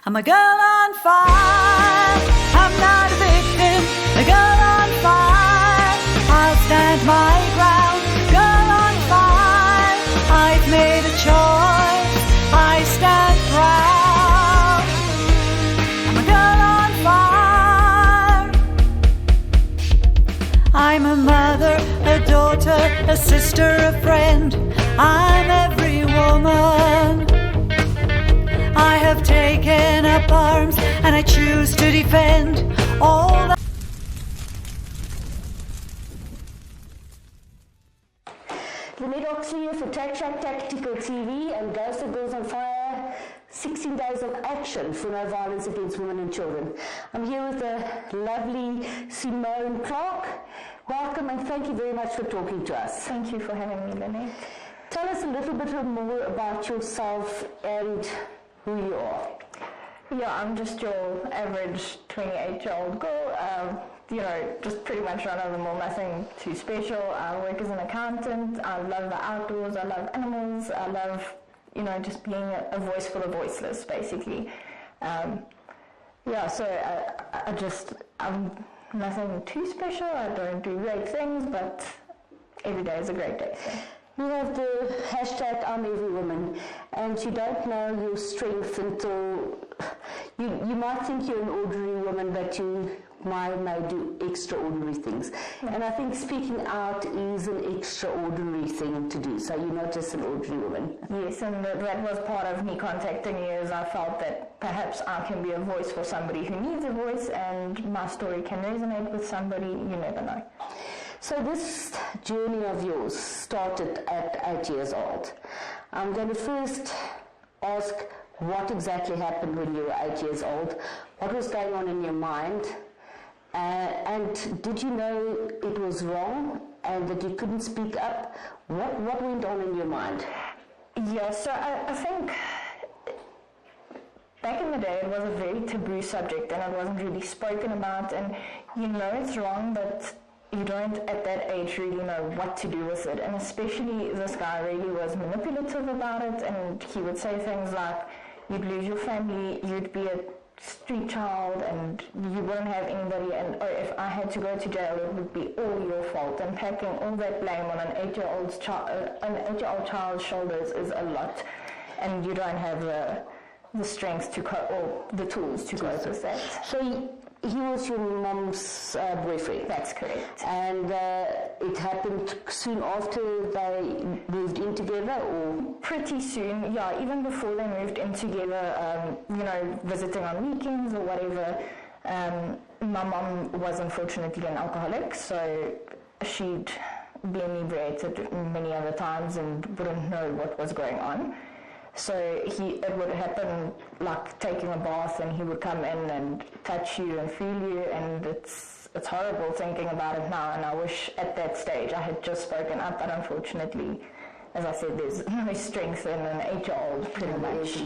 I'm a girl on fire, I'm not a victim, a girl on fire, I'll stand my ground, girl on fire, I've made a choice, I stand proud. I'm a girl on fire, I'm a mother, a daughter, a sister, a friend, I'm every woman. I have taken up arms and I choose to defend all that. Lynette Oxley here for Track Tactical TV and Ghost of Girls on Fire, 16 days of action for no violence against women and children. I'm here with the lovely Simone Clarke. Welcome and thank you very much for talking to us. Thank you for having me, Lynette. Tell us a little bit more about yourself and who you are. Yeah, I'm just your average 28-year-old girl. Just pretty much run of the mill, nothing too special. I work as an accountant. I love the outdoors. I love animals. I love, just being a voice for the voiceless, basically. I'm nothing too special. I don't do great things, but every day is a great day. So. You have the hashtag I'm Every Woman, and you don't know your strength until you might think you're an ordinary woman, but you may do extraordinary things. Yeah. And I think speaking out is an extraordinary thing to do. So you're not just an ordinary woman. Yes, and that was part of me contacting you, as I felt that perhaps I can be a voice for somebody who needs a voice, and my story can resonate with somebody. You never know. So this journey of yours started at 8 years old. I'm going to first ask what exactly happened when you were 8 years old. What was going on in your mind? And did you know it was wrong and that you couldn't speak up? What went on in your mind? Yeah, so I think back in the day it was a very taboo subject and it wasn't really spoken about, and it's wrong, but you don't at that age really know what to do with it. And especially this guy really was manipulative about it, and he would say things like you'd lose your family, you'd be a street child, and you wouldn't have anybody, and if I had to go to jail it would be all your fault, and packing all that blame on an 8-year-old child's shoulders is a lot, and you don't have the strength to cope or the tools to cope with that. So he was your mom's boyfriend? That's correct. And it happened soon after they moved in together, or? Pretty soon, yeah. Even before they moved in together, visiting on weekends or whatever. My mom was unfortunately an alcoholic, so she'd be inebriated many other times and wouldn't know what was going on. So it would happen like taking a bath, and he would come in and touch you and feel you, and it's horrible thinking about it now, and I wish at that stage I had just spoken up, but unfortunately, as I said, there's no strength in an 8-year-old pretty much.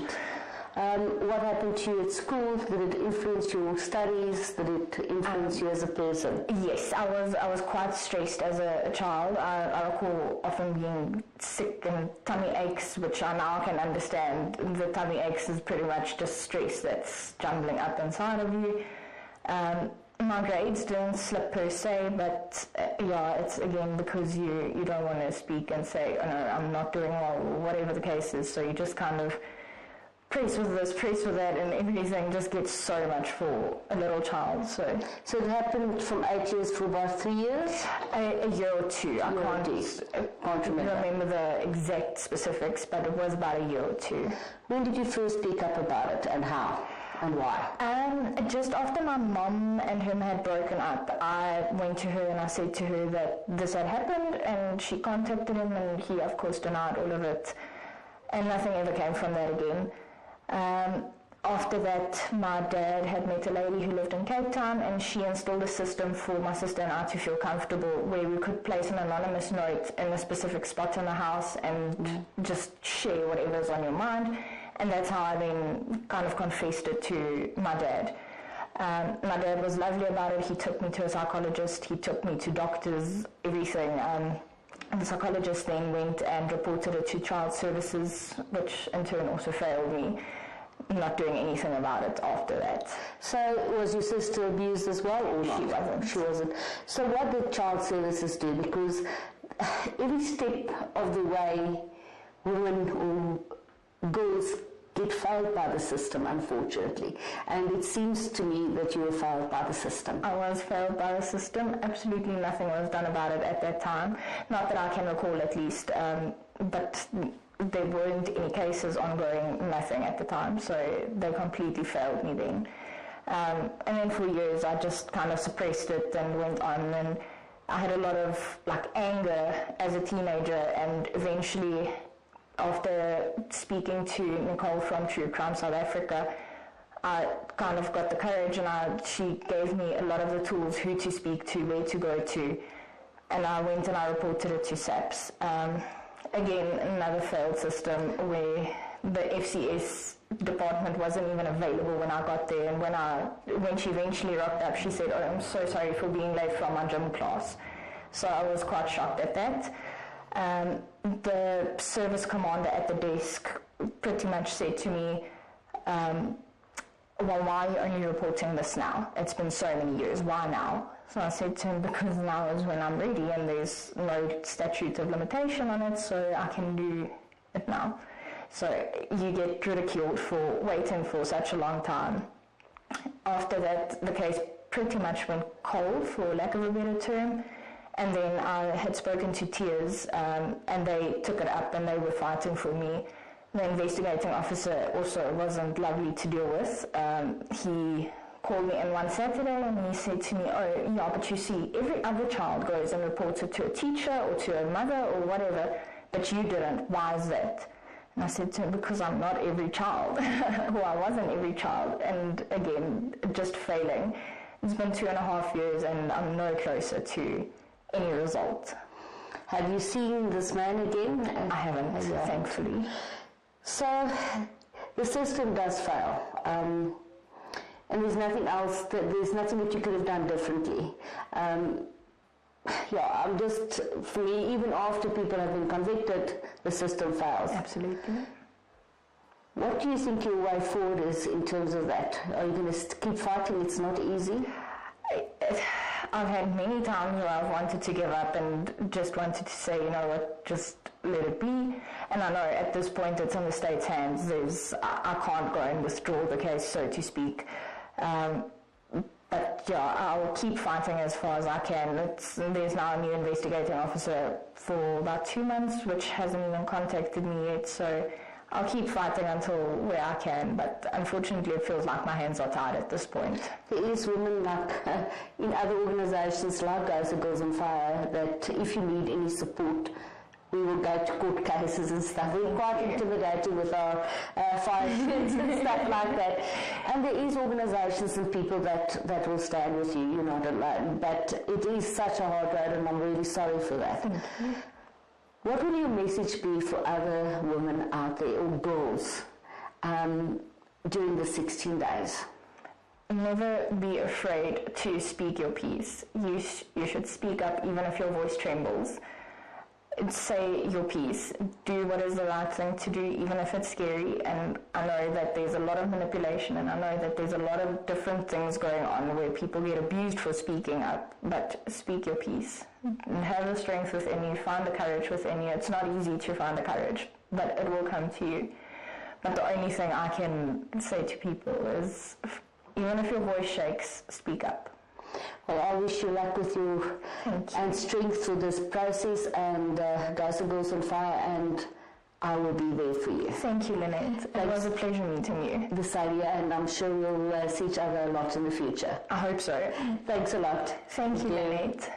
What happened to you at school? Did it influence your studies? Did it influence you as a person? Yes, I was quite stressed as a child. I recall often being sick and tummy aches, which I now can understand. The tummy aches is pretty much just stress that's jumbling up inside of you. My grades didn't slip per se, but it's again because you don't want to speak and say, oh no, I'm not doing well, or whatever the case is, so you just kind of press with this, press with that, and everything just gets so much for a little child. So it happened from 8 years for about 3 years? A year or two. I can't remember the exact specifics, but it was about a year or two. When did you first speak up about it, and how? And why? Just after my mom and him had broken up, I went to her and I said to her that this had happened, and she contacted him, and he of course denied all of it, and nothing ever came from that again. After that, my dad had met a lady who lived in Cape Town, and she installed a system for my sister and I to feel comfortable, where we could place an anonymous note in a specific spot in the house and just share whatever's on your mind. And that's how I then kind of confessed it to my dad. My dad was lovely about it. He took me to a psychologist. He took me to doctors, everything. And the psychologist then went and reported it to Child Services, which in turn also failed me. not doing anything about it after that. So was your sister abused as well, or not? She wasn't. She wasn't. So what did child services do? Because every step of the way, women or girls get failed by the system, unfortunately. And it seems to me that you were failed by the system. I was failed by the system. Absolutely nothing was done about it at that time. Not that I can recall, at least. But there weren't any cases ongoing, nothing at the time. So they completely failed me then. And then for years, I just kind of suppressed it and went on. And I had a lot of anger as a teenager, and eventually, after speaking to Nicole from True Crime South Africa, I kind of got the courage, and she gave me a lot of the tools, who to speak to, where to go to, and I went and I reported it to SAPS. Again, another failed system where the FCS department wasn't even available when I got there, and when she eventually rocked up, she said, "Oh, I'm so sorry for being late from my gym class." So I was quite shocked at that. The service commander at the desk pretty much said to me, "Well, why are you only reporting this now? It's been so many years. Why now?" So I said to him, "Because now is when I'm ready, and there's no statute of limitation on it, so I can do it now." So you get ridiculed for waiting for such a long time. After that, the case pretty much went cold, for lack of a better term. And then I had spoken to Tears, and they took it up, and they were fighting for me. The investigating officer also wasn't lovely to deal with. He called me in one Saturday, and he said to me, "Oh, yeah, but you see, every other child goes and reports it to a teacher or to a mother or whatever, but you didn't. Why is that?" And I said to him, "Because I'm not every child." Well, I wasn't every child. And again, just failing. It's been 2.5 years, and I'm no closer to any result. Have you seen this man again? I haven't, thankfully. So the system does fail, and there's nothing else. There's nothing that you could have done differently. For me, even after people have been convicted, the system fails. Absolutely. What do you think your way forward is in terms of that? Are you going to keep fighting? It's not easy. I've had many times where I've wanted to give up and just wanted to say, you know what, just let it be. And I know at this point it's in the state's hands. I can't go and withdraw the case, so to speak. But yeah, I'll keep fighting as far as I can. There's now a new investigating officer for about 2 months, which hasn't even contacted me yet. So I'll keep fighting until where I can, but unfortunately it feels like my hands are tied at this point. There is women in other organizations like Girls on Fire that if you need any support, we will go to court cases and stuff. We're quite intimidating with our fire shields and stuff like that. And there is organizations and people that will stand with you. You're not alone. But it is such a hard road, and I'm really sorry for that. Mm-hmm. What will your message be for other women out there, or girls, during the 16 days? Never be afraid to speak your piece. You should speak up even if your voice trembles. Say your piece. Do what is the right thing to do, even if it's scary. And I know that there's a lot of manipulation, and I know that there's a lot of different things going on where people get abused for speaking up. But speak your piece. Have the strength within you. Find the courage within you. It's not easy to find the courage, but it will come to you. But the only thing I can say to people is, even if your voice shakes, speak up. Well, I wish you luck with you and strength through this process, and Girls on Fire, and I will be there for you. Thank you, Lynette. It was a pleasure meeting you. The same here, and I'm sure we'll see each other a lot in the future. I hope so. Thanks a lot. Thank you, Lynette.